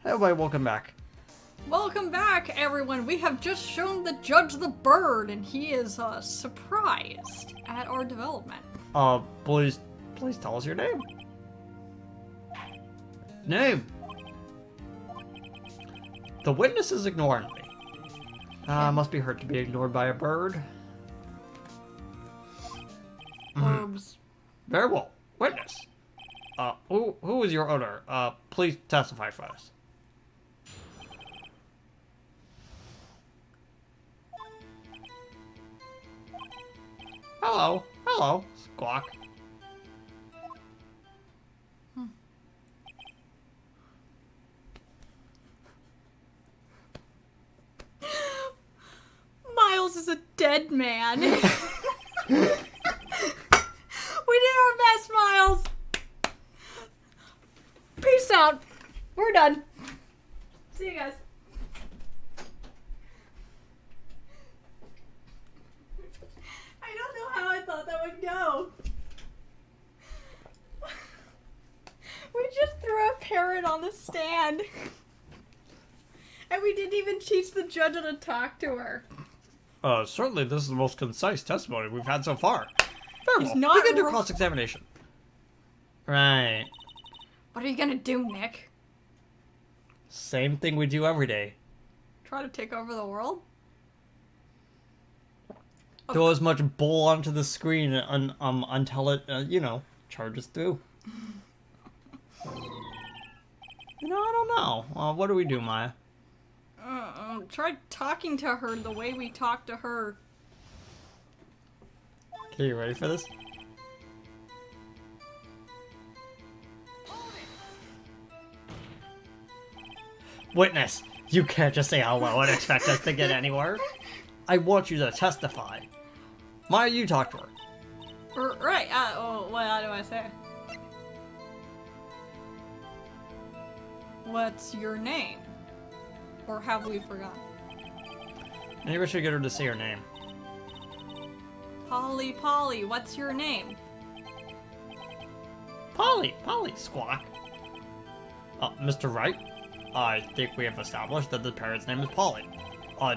Everybody, welcome back. Welcome back, everyone. We have just shown the judge the bird, and he is surprised at our development. Please tell us your name. Name. The witness is ignoring me. Must be hurt to be ignored by a bird. Herbs. Very well. Witness. Who is your owner? Please testify for us. Hello, Squawk. Miles is a dead man. We did our best, Miles. Peace out. We're done. See you guys. I don't know how I thought that would go. We just threw a parrot on the stand. And we didn't even teach the judge how to talk to her. Certainly this is the most concise testimony we've had so far. Very well. Not Begin your cross-examination. Right. What are you gonna do, Nick? Same thing we do every day. Try to take over the world? Throw as much bull onto the screen until it, charges through. I don't know. What do we do, Maya? Try talking to her the way we talk to her. Okay, you ready for this? Witness, you can't just say hello and expect us to get anywhere. I want you to testify. Maya, you talk to her. Right, what do I say? What's your name? Or have we forgotten? Maybe I should get her to say her name. Polly, what's your name? Polly, Squawk. Mr. Wright, I think we have established that the parrot's name is Polly.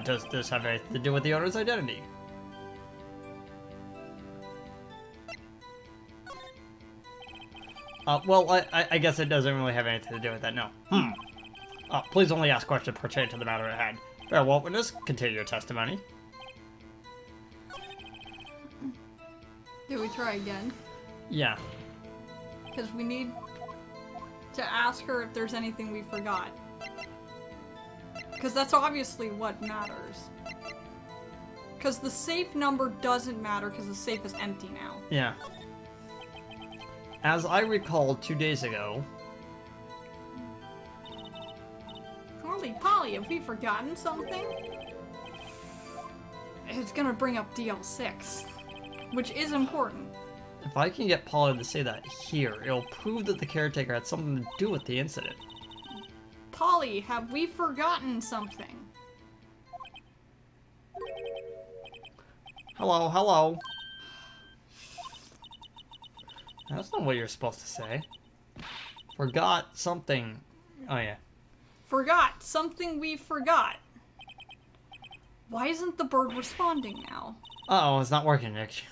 Does this have anything to do with the owner's identity? Well, I guess it doesn't really have anything to do with that, no. Please only ask questions pertaining to the matter at hand. Very well, witness, continue your testimony. Do we try again? Yeah. Because we need to ask her if there's anything we forgot. Because that's obviously what matters. Because the safe number doesn't matter because the safe is empty now. Yeah. As I recall 2 days ago... Polly, have we forgotten something? It's gonna bring up DL6, which is important. If I can get Polly to say that here, it'll prove that the caretaker had something to do with the incident. Polly, have we forgotten something? Hello. That's not what you're supposed to say. Forgot something. Oh, yeah. Forgot. Something we forgot. Why isn't the bird responding now? Uh-oh, it's not working, Nick.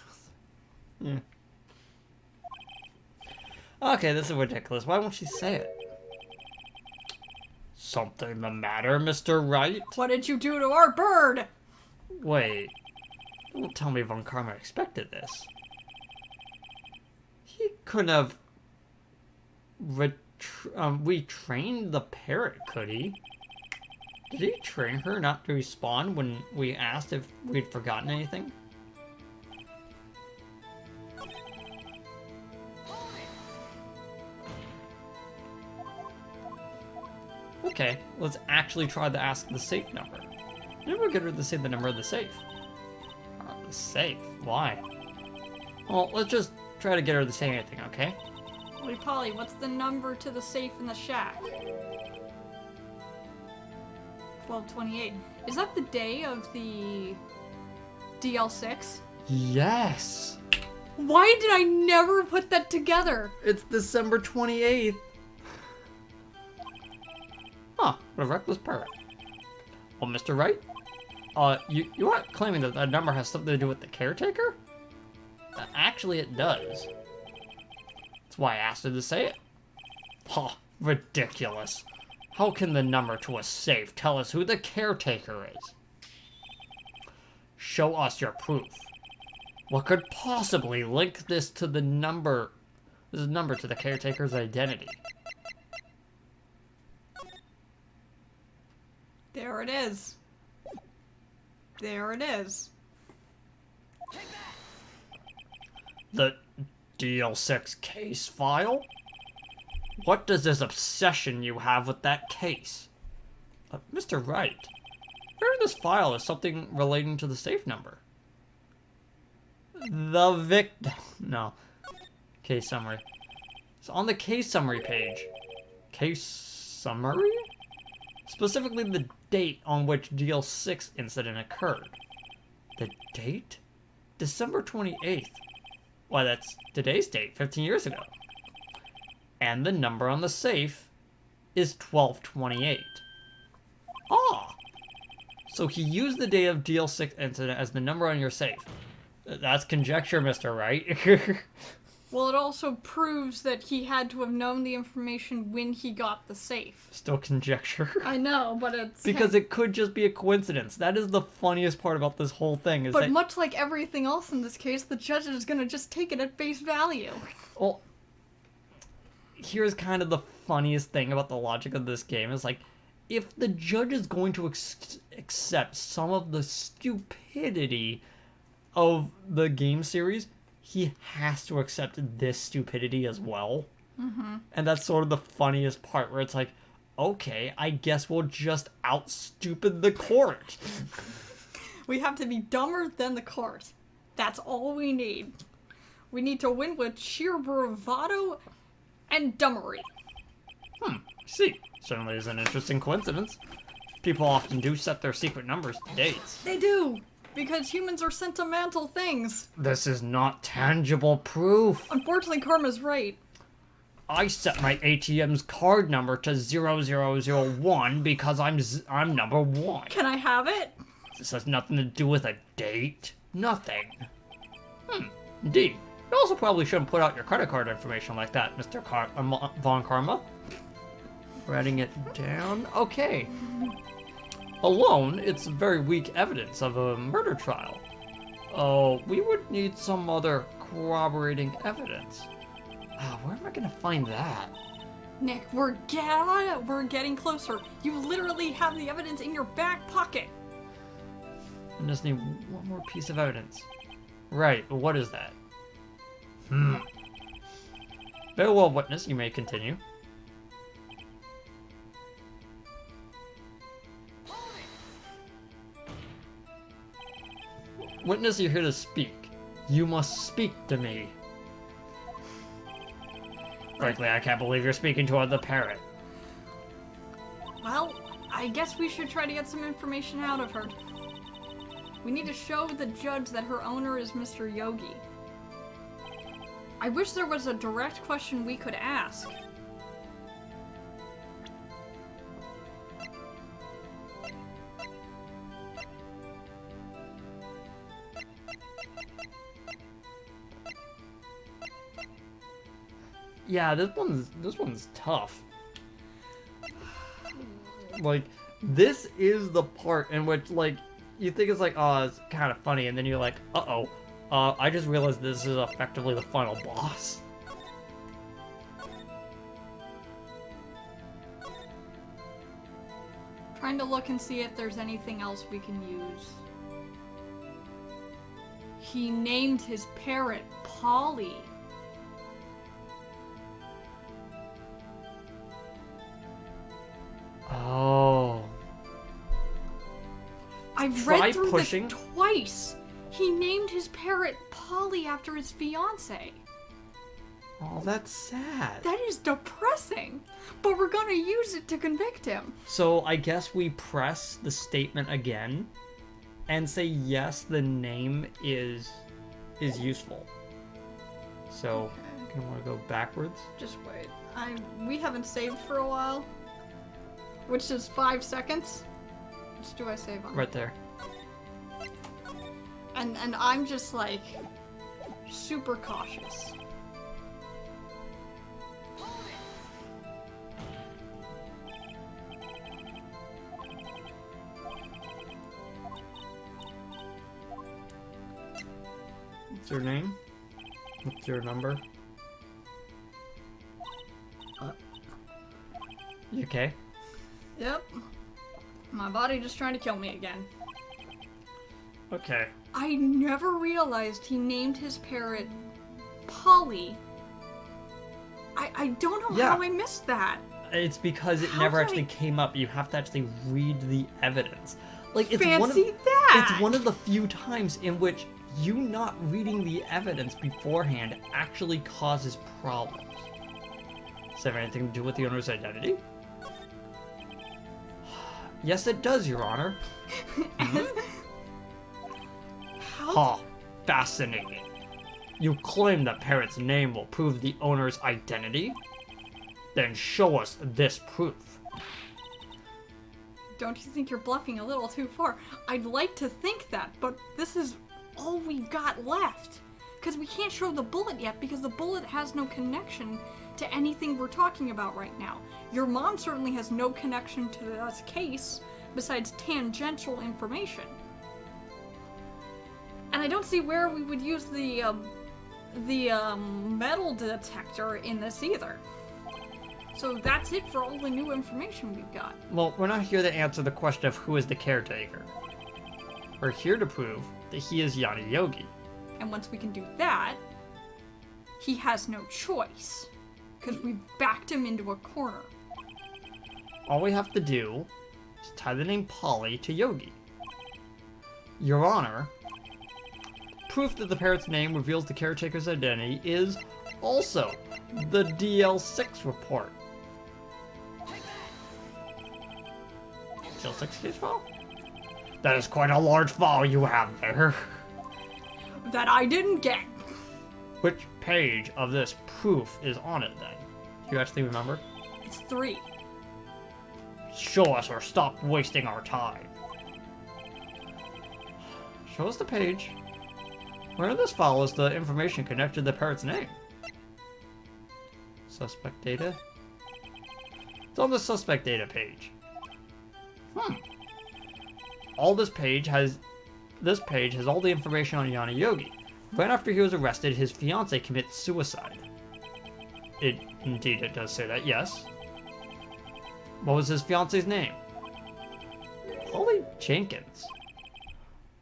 Okay, this is ridiculous. Why won't she say it? Something the matter, Mr. Wright? What did you do to our bird? Wait. Don't tell me Von Karma expected this. He couldn't have... retrained the parrot, could he? Did he train her not to respond when we asked if we'd forgotten anything? Okay, let's actually try to ask the safe number. Maybe we'll get her to say the number of the safe. The safe? Why? Well, let's just try to get her to say anything, okay? Wait, Polly, what's the number to the safe in the shack? 1228. Is that the day of the DL6? Yes! Why did I never put that together? It's December 28th. Huh. What a reckless parrot. Well, Mr. Wright? You aren't claiming that that number has something to do with the caretaker? Actually, it does. That's why I asked her to say it. Huh, ridiculous. How can the number to a safe tell us who the caretaker is? Show us your proof. What could possibly link this to the number... this number to the caretaker's identity? There it is. There it is. The DL6 case file? What does this obsession you have with that case? Mr. Wright, where in this file is something relating to the safe number? The victim... no. Case summary. It's on the case summary page. Case summary? Specifically the date on which DL6 incident occurred. The date? December 28th. Why, that's today's date, 15 years ago. And the number on the safe is 1228. Ah! So he used the date of DL6 incident as the number on your safe. That's conjecture, Mr. Wright. Well, it also proves that he had to have known the information when he got the safe. Still conjecture. I know, but it's... Because it could just be a coincidence. That is the funniest part about this whole thing. Is but that... much like everything else in this case, the judge is gonna just take it at face value. Well, here's kind of the funniest thing about the logic of this game. Is like, if the judge is going to accept some of the stupidity of the game series, he has to accept this stupidity as well. Mm-hmm. And that's sort of the funniest part, where it's like, okay, I guess we'll just out-stupid the court. We have to be dumber than the court. That's all we need. We need to win with sheer bravado and dumbery. See, certainly is an interesting coincidence. People often do set their secret numbers to dates. They do! Because humans are sentimental things. This is not tangible proof. Unfortunately, Karma's right. I set my ATM's card number to 0001 because I'm number 1. Can I have it? This has nothing to do with a date. Nothing. Indeed. You also probably shouldn't put out your credit card information like that, Mr. Von Karma. Writing it down. Okay. Alone, it's very weak evidence of a murder trial. Oh, we would need some other corroborating evidence. Where am I gonna find that? Nick, we're getting closer. You literally have the evidence in your back pocket. I just need one more piece of evidence. Right, what is that? Very well, witness, you may continue. Witness, you're here to speak. You must speak to me. Frankly, I can't believe you're speaking to the parrot. Well, I guess we should try to get some information out of her. We need to show the judge that her owner is Mr. Yogi. I wish there was a direct question we could ask. Yeah, this one's tough. Like, this is the part in which, like, you think it's like, oh, it's kind of funny, and then you're like, uh-oh. I just realized this is effectively the final boss. Trying to look and see if there's anything else we can use. He named his parrot Polly. Oh. I've read through this twice. He named his parrot Polly after his fiancée. Oh, that's sad. That is depressing. But we're gonna use it to convict him. So I guess we press the statement again and say yes, the name is useful. So, can we want to go backwards? Just wait. We haven't saved for a while. which is 5 seconds. Which do I save on? Right there. And I'm just like super cautious. What's your name? What's your number? You okay? Yep. My body just trying to kill me again. Okay. I never realized he named his parrot Polly. I don't know how I missed that. It's because it How never did actually came up. You have to actually read the evidence. Like it's that! one of the few times in which you not reading the evidence beforehand actually causes problems. Does it have anything to do with the owner's identity? Yes, it does, Your Honor. How? Fascinating. You claim the parrot's name will prove the owner's identity? Then show us this proof. Don't you think you're bluffing a little too far? I'd like to think that, but this is all we've got left. Because we can't show the bullet yet because the bullet has no connection to anything we're talking about right now. Your mom certainly has no connection to this case besides tangential information. And I don't see where we would use the metal detector in this either. So that's it for all the new information we've got. Well, we're not here to answer the question of who is the caretaker. We're here to prove that he is Yanni Yogi. And once we can do that, he has no choice. Because we've backed him into a corner. All we have to do is tie the name Polly to Yogi. Your Honor, proof that the parrot's name reveals the caretaker's identity is also the DL6 report. DL6 case file? That is quite a large file you have there. That I didn't get. Which page of this proof is on it then? Do you actually remember? It's 3. Show us or stop wasting our time. Show us the page. Where in this file is the information connected to the parrot's name? Suspect data? It's on the suspect data page. All this page has all the information on Yanni Yogi. Right after he was arrested, his fiancée commits suicide. Indeed, it does say that, yes. What was his fiancée's name? Holly Jenkins.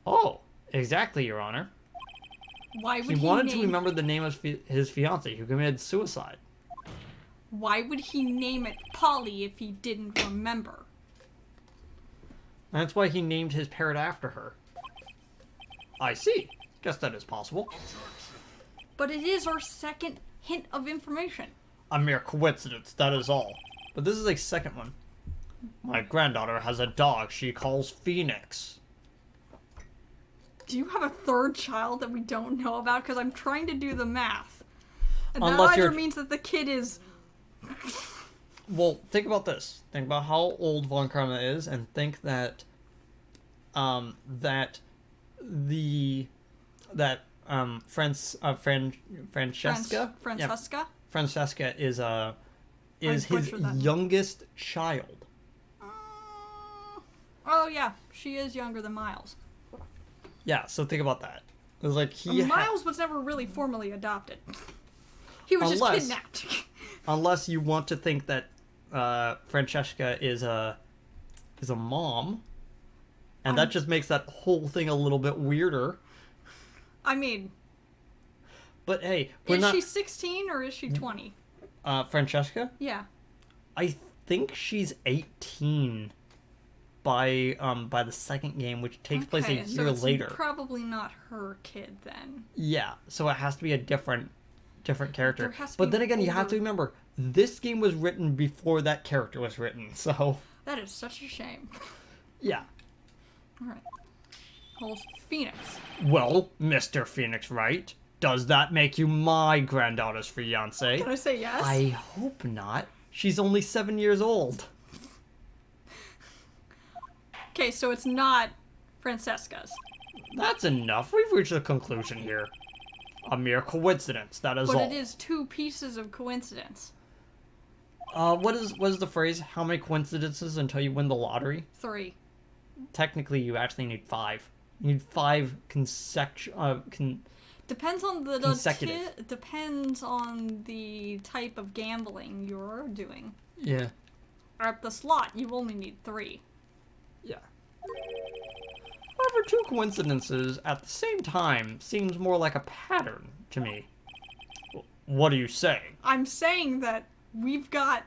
Oh, exactly, Your Honor. Why would He wanted to remember the name of his fiancée who committed suicide. Why would he name it Polly if he didn't remember? That's why he named his parrot after her. I see. Guess that is possible. But it is our second hint of information. A mere coincidence, that is all. But this is a second one. My granddaughter has a dog she calls Phoenix. Do you have a third child that we don't know about? Because I'm trying to do the math. And that Unless either means that the kid is... Well, think about this. Think about how old Von Karma is, and think that Francesca? Francesca? Yeah, Francesca is his butchered that. youngest child. Oh yeah, she is younger than Miles. Yeah, so think about that. It was like Miles was never really formally adopted. He was just kidnapped. Unless you want to think that Francesca is a mom, and that just makes that whole thing a little bit weirder. I mean, but hey, is she 16 or is she 20? Francesca? Yeah. I think she's 18 by the second game, which takes place a year later. Probably not her kid then. Yeah, so it has to be a different character. There has to But be then again, you have older- to remember this game was written before that character was written, so That is such a shame. yeah. All right. Whole Phoenix. Well, Mr. Phoenix Wright, does that make you my granddaughter's fiancé? Can I say yes? I hope not. She's only 7 years old. Okay, so it's not Francesca's. That's enough. We've reached a conclusion here. A mere coincidence, that is But all. it is 2 pieces of coincidence. What is the phrase? How many coincidences until you win the lottery? 3. Technically, you actually need 5. You need 5 Depends on the consecutive. depends on the type of gambling you're doing. Yeah. At the slot, you only need 3. Yeah. However, 2 coincidences at the same time seems more like a pattern to me. What are you saying? I'm saying that we've got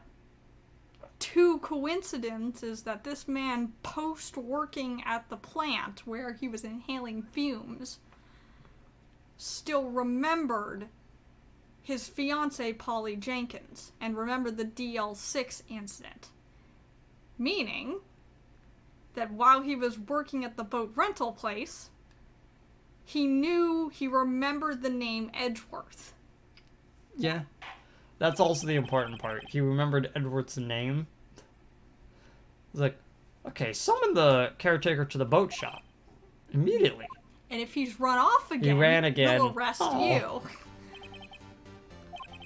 2 coincidences that this man, post working at the plant where he was inhaling fumes, still remembered his fiancée Polly Jenkins and remembered the DL6 incident. Meaning that while he was working at the boat rental place, he remembered the name Edgeworth. Yeah. That's also the important part. He remembered Edward's name. He's like, okay, summon the caretaker to the boat shop. Immediately. And if he's run off again, He ran again. he'll arrest you.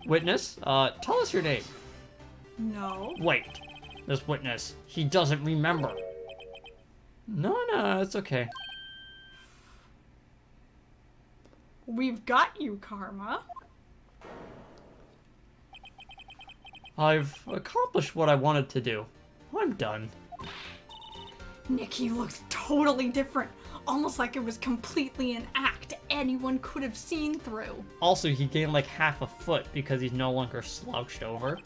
Witness, tell us your name. No. Wait. This witness, he doesn't remember. No, it's okay. We've got you, Karma. I've accomplished what I wanted to do. I'm done. Nikki looks totally different. Almost like it was completely an act anyone could have seen through. Also, he gained like half a foot because he's no longer slouched over.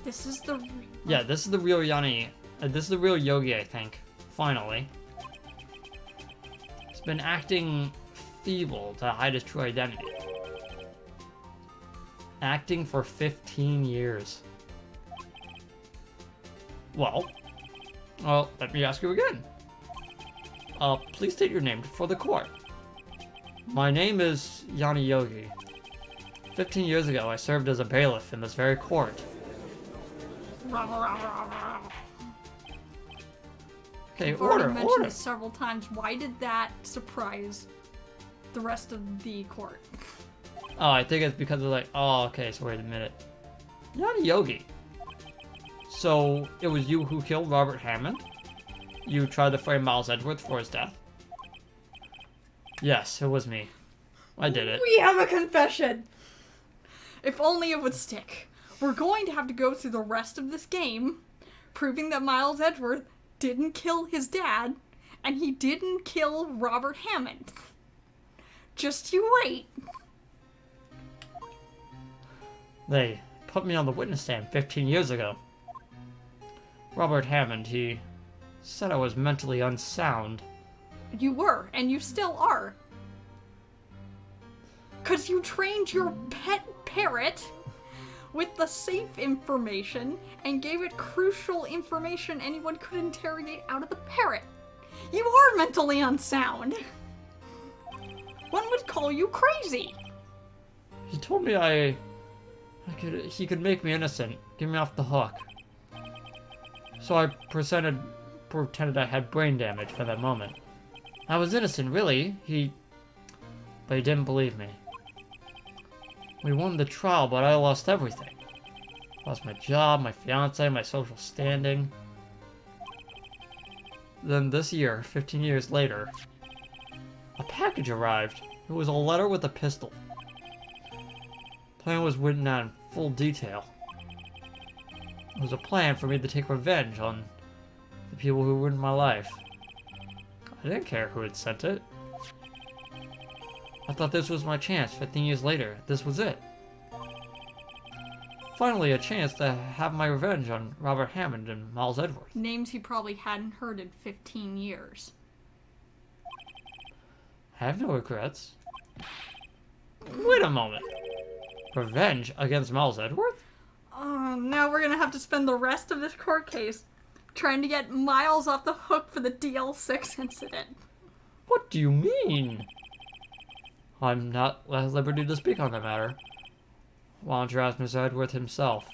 This is the... Yeah, this is the real Yanni. This is the real Yogi, I think. Finally. He's been acting feeble to hide his true identity. Acting for 15 years. Well, let me ask you again. Please state your name for the court. My name is Yanni Yogi. 15 years ago, I served as a bailiff in this very court. Okay, I've already order. mentioned this several times. Why did that surprise the rest of the court? Oh, I think it's because of like, oh, okay, so wait a minute. Yanni Yogi. So, it was you who killed Robert Hammond? You tried to frame Miles Edgeworth for his death? Yes, it was me. I did it. We have a confession! If only it would stick. We're going to have to go through the rest of this game proving that Miles Edgeworth didn't kill his dad and he didn't kill Robert Hammond. Just you wait. They put me on the witness stand 15 years ago. Robert Hammond, he said I was mentally unsound. You were, and you still are. 'Cause you trained your pet parrot with the safe information and gave it crucial information anyone could interrogate out of the parrot. You are mentally unsound. One would call you crazy. He told me he could make me innocent, get me off the hook. So I pretended I had brain damage for that moment. I was innocent, really. But he didn't believe me. We won the trial, but I lost everything. Lost my job, my fiance, my social standing. Then this year, 15 years later, a package arrived. It was a letter with a pistol. The plan was written out in full detail. It was a plan for me to take revenge on the people who ruined my life. I didn't care who had sent it. I thought this was my chance 15 years later. This was it. Finally, a chance to have my revenge on Robert Hammond and Miles Edgeworth. Names he probably hadn't heard in 15 years. I have no regrets. Wait a moment. Revenge against Miles Edgeworth? Now we're gonna have to spend the rest of this court case trying to get Miles off the hook for the DL6 incident. What do you mean? I'm not at liberty to speak on the matter. Why don't you ask Mr. Edgeworth himself?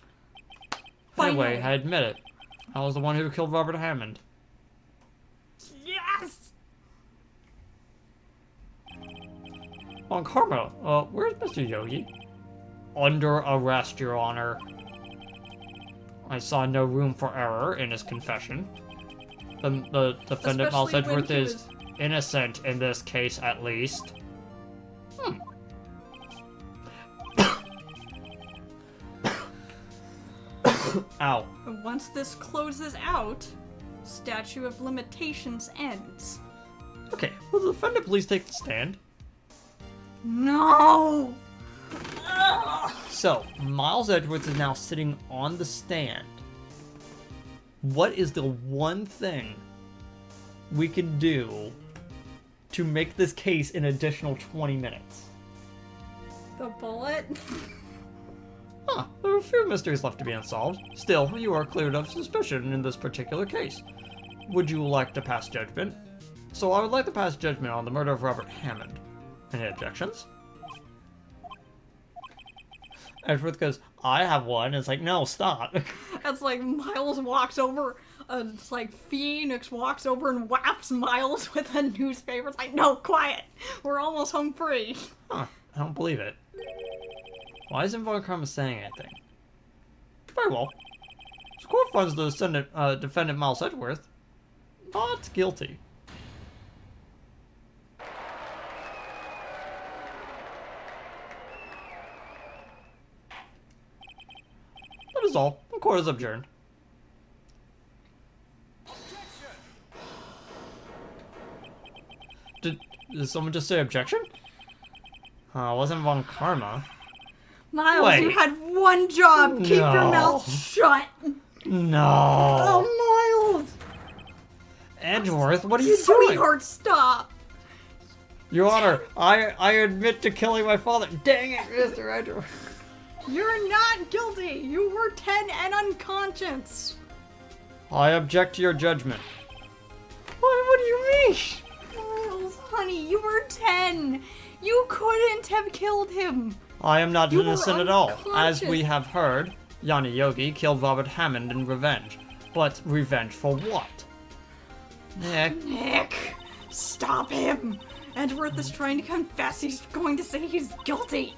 Finally. Anyway, I admit it. I was the one who killed Robert Hammond. Von Karma, where's Mr. Yogi? Under arrest, Your Honor. I saw no room for error in his confession. The defendant, Miles Especially when Edgeworth, he is was- innocent in this case, at least. Ow. Once this closes out, statute of limitations ends. Okay, will the defendant please take the stand? No! So, Miles Edgeworth is now sitting on the stand. What is the one thing we can do to make this case an additional 20 minutes? The bullet? Huh, there are a few mysteries left to be unsolved. Still, you are cleared of suspicion in this particular case. Would you like to pass judgment? So I would like to pass judgment on the murder of Robert Hammond. Any objections? Edgeworth goes, I have one. It's like, no, stop. That's like Miles walks over, it's like Phoenix walks over and whaps Miles with a newspaper. It's like, no, quiet. We're almost home free. Huh, I don't believe it. Why isn't Von Karma saying anything? Very well. The court finds the defendant Miles Edgeworth not guilty. That is all. The court is adjourned. Did someone just say objection? It wasn't Von Karma. Miles, Wait. you had one job. Keep your No. mouth shut. No. Oh, Miles. Edgeworth, what are you doing? Sweetheart, stop. Your Honor, I admit to killing my father. Dang it, Mr. Edgeworth. You're not guilty. You were 10 and unconscious. I object to your judgment. What do you mean? Miles, honey, you were 10. You couldn't have killed him. I am not You were innocent at all. As unconscious. we have heard, Yanni Yogi killed Robert Hammond in revenge. But revenge for what? Nick, stop him. Edgeworth is trying to confess. He's going to say he's guilty.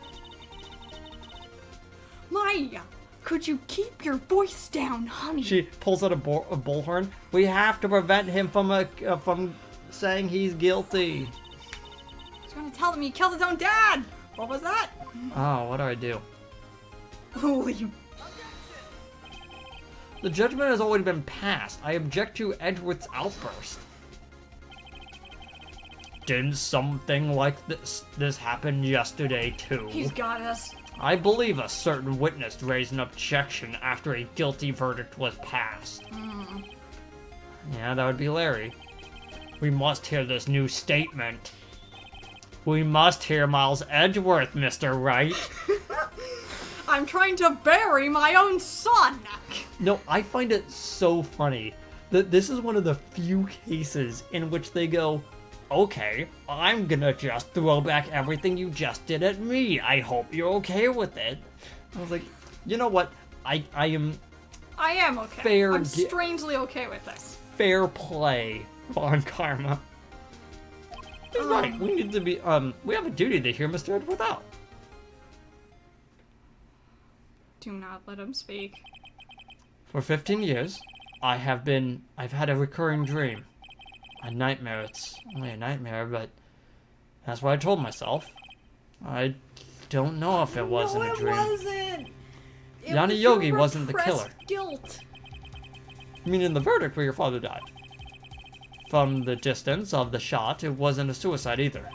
Maya, could you keep your voice down, honey? She pulls out a bullhorn. We have to prevent him from saying he's guilty. He's going to tell him he killed his own dad. What was that? Oh, what do I do? Holy. The judgment has already been passed. I object to Edgeworth's outburst. Didn't something like this happen yesterday too? He's got us. I believe a certain witness raised an objection after a guilty verdict was passed. Yeah, that would be Larry. We must hear this new statement. We must hear Miles Edgeworth, Mr. Wright. I'm trying to bury my own son. No, I find it so funny that this is one of the few cases in which they go, okay, I'm gonna just throw back everything you just did at me. I hope you're okay with it. I was like, you know what? I am I am okay. Fair I'm ga- strangely okay with this. fair play on Karma. He's right. We need to be, we have a duty to hear Mr. Edgeworth out. Do not let him speak. For 15 years, I've had a recurring dream. A nightmare. It's only a nightmare, but that's what I told myself. I don't know if it wasn't a dream. No, it wasn't. It Yanni was Yogi your wasn't the killer. repressed guilt. I mean, in the verdict where your father died. From the distance of the shot, it wasn't a suicide either.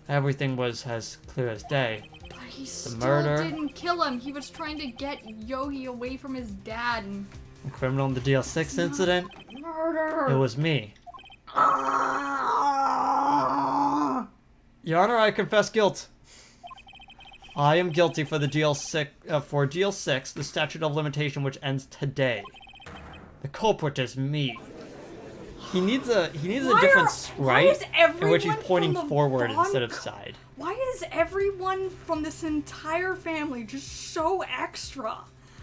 Everything was as clear as day. But he still murder. didn't kill him. He was trying to get Yogi away from his dad and The criminal in the DL6 incident, murder. it was me. Ah! Your Honor, I confess guilt. I am guilty for the GL6, the statute of limitation which ends today. The culprit is me. He needs a different why is sprite in which he's everyone pointing from the forward Von instead of Co- side. Why is everyone from this entire family just so extra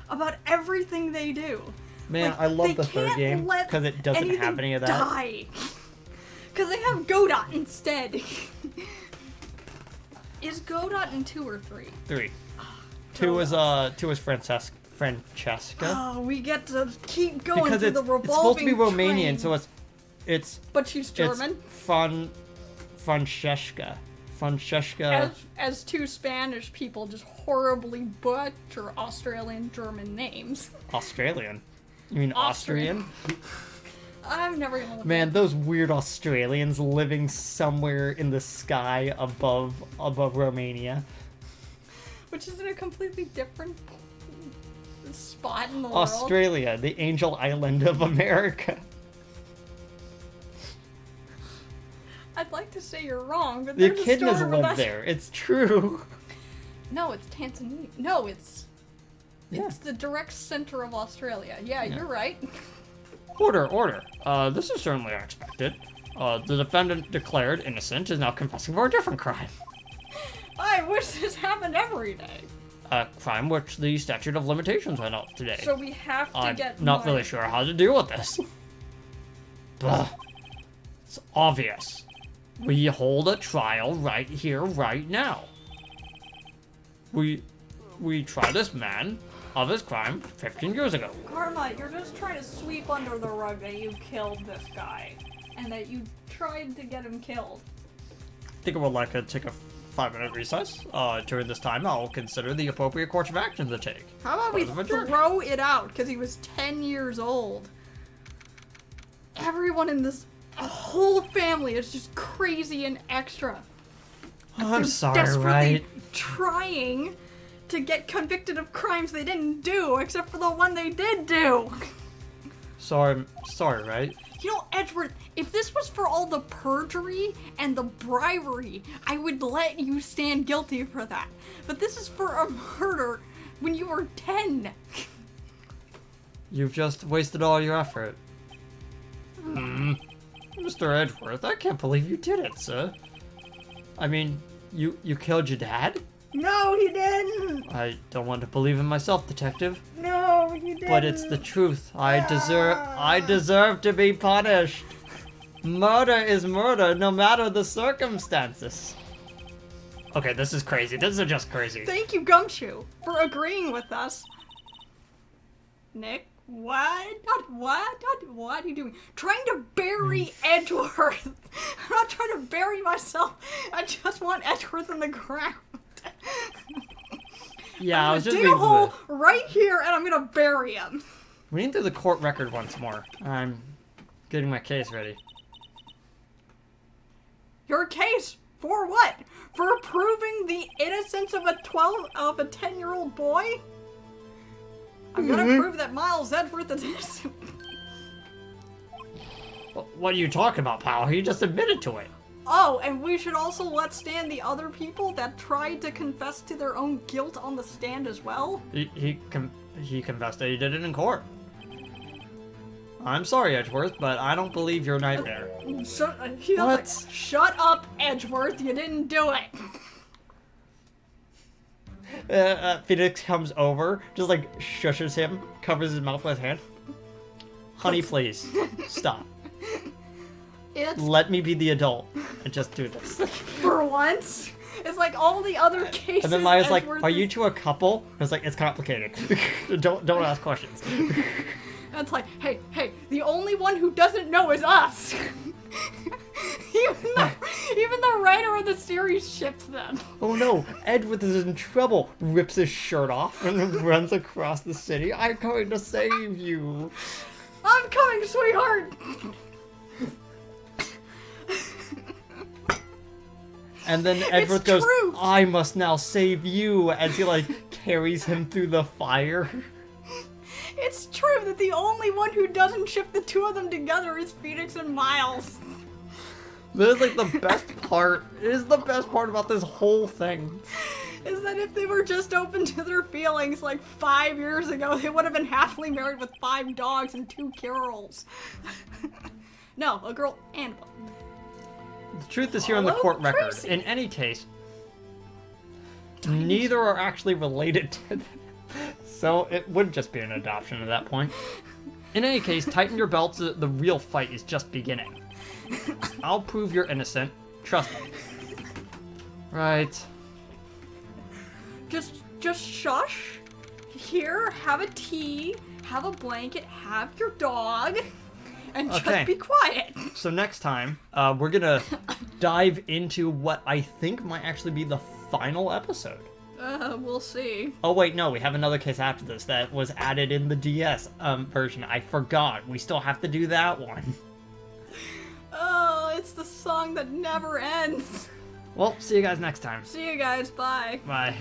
about everything they do? Man, Like, I love they the third can't game let because it doesn't have anything any of that. Die. Because they have Godot instead. Is Godot in 2 or 3? 3. 2 is Francesca. Oh, we get to keep going Because through the revolving it's supposed to be Romanian, train. so it's. But she's German. It's Francesca. Francesca. As two Spanish people just horribly butcher Australian German names. Australian? You mean Austrian? I'm never gonna look Man, those weird Australians living somewhere in the sky above Romania. Which is in a completely different spot in the world. Australia, the Angel Island of America. I'd like to say you're wrong, but The there's a echidnas story where live there. It's true. No, it's Tanzania. No, it's Yeah. the direct center of Australia. Yeah, you're right. Order. This is certainly unexpected. The defendant declared innocent is now confessing for a different crime. I wish this happened every day. A crime which the statute of limitations went out today. So we have to I'm get not more- really sure how to deal with this. Ugh. It's obvious. We hold a trial right here, right now. We try this man of his crime 15 years ago. Karma, you're just trying to sweep under the rug that you killed this guy. And that you tried to get him killed. I think I would like to take a 5-minute recess. During this time, I'll consider the appropriate course of action to take. How about we Part of a jerk. throw it out, because he was 10 years old. Everyone in this whole family is just crazy and extra. I'm They're sorry, desperately Wright. trying to get convicted of crimes they didn't do, except for the one they did do. Sorry, Wright. You know, Edgeworth, if this was for all the perjury and the bribery, I would let you stand guilty for that. But this is for a murder when you were 10. You've just wasted all your effort. Mr. Edgeworth, I can't believe you did it, sir. I mean, you killed your dad? No, he didn't. I don't want to believe in myself, detective. No, you didn't. But it's the truth. I deserve to be punished. Murder is murder, no matter the circumstances. Okay, this is crazy. This is just crazy. Thank you, Gumshoe, for agreeing with us. Nick, what are you doing? Trying to bury Edgeworth. I'm not trying to bury myself. I just want Edgeworth in the ground. Yeah, I was just dig a reading hole through right here, and I'm gonna bury him. reading through the court record once more. I'm getting my case ready. Your case for what? For proving the innocence of a 10-year-old boy? I'm gonna prove that Miles Edgeworth is innocent. What are you talking about, pal? He just admitted to it. Oh, and we should also let stand the other people that tried to confess to their own guilt on the stand as well. He confessed that he did it in court. I'm sorry, Edgeworth, but I don't believe your nightmare. Shut up, Edgeworth, you didn't do it. Phoenix comes over, just like shushes him, covers his mouth with his hand. Honey, please, stop. Let me be the adult and just do this. For once. It's like all the other cases. And then Maya's like, Edgeworth "Are you two a couple?" I was like, "It's complicated. don't ask questions." And it's like, hey, the only one who doesn't know is us. even the writer of the series ships them. Oh no, Edgeworth is in trouble. Rips his shirt off and runs across the city. I'm going to save you. I'm coming, sweetheart. And then Edgeworth goes, true. "I must now save you," as he like carries him through the fire. It's true that the only one who doesn't ship the two of them together is Phoenix and Miles. That is like the best part. It is the best part about this whole thing. Is that if they were just open to their feelings like 5 years ago, they would have been happily married with 5 dogs and 2 girls. No, a girl and one. The truth is here in the Hello, court record. Tracy. In any case, neither are actually related to them. So it would just be an adoption at that point. In any case, tighten your belts. The real fight is just beginning. I'll prove you're innocent. Trust me. Right. just shush. Here, have a tea, have a blanket, have your dog, and Okay. just be quiet. So next time, we're gonna dive into what I think might actually be the final episode. We'll see. Oh wait, no, we have another case after this that was added in the DS version. I forgot. We still have to do that one. Oh, it's the song that never ends. Well, see you guys next time. See you guys, bye. Bye.